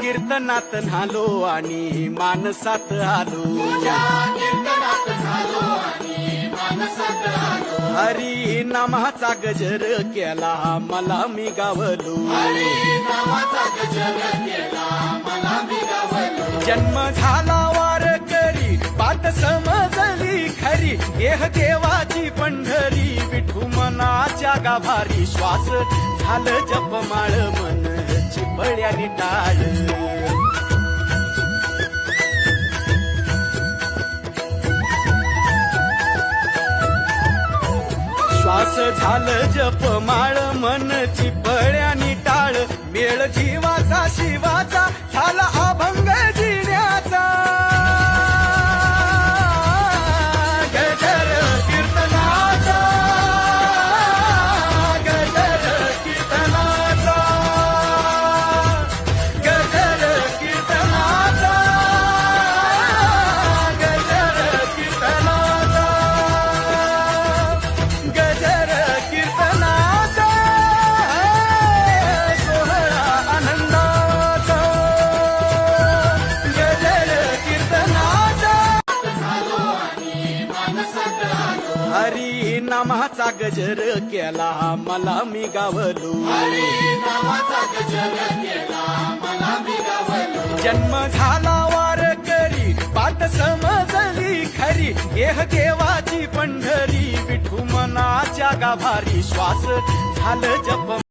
कीर्तनात न्हालो आणि मानसात आलो. हरी नामाचा गजर केला मला मी गावलो. जन्म झाला वारकरी पाठ समजली खरी. देह देवाची पंढरी विठू मनाच्या गाभारी. श्वास झालं जपमाळ मन चिपळ्यानी टाळ. श्वास झालं जपमाळ मन चिपळ्यानी टाळ. मेळ जीवाचा शिवाचा झाला अभंग जिण्याचा. गजर कीर्तनाचा गजर कीर्तनाचा गजर कीर्तनाचा गजर कीर्तनाचा गजर कीर्तनाचा सोहळा आनंदाचा. गजर कीर्तनाचा हरी नामाचा गजर केला मला मी गावलो. जन्म झाला वारकरी पाठ समजली खरी. देह देवाची पंढरी विठू मनाच्या गाभारी. श्वास झालं जप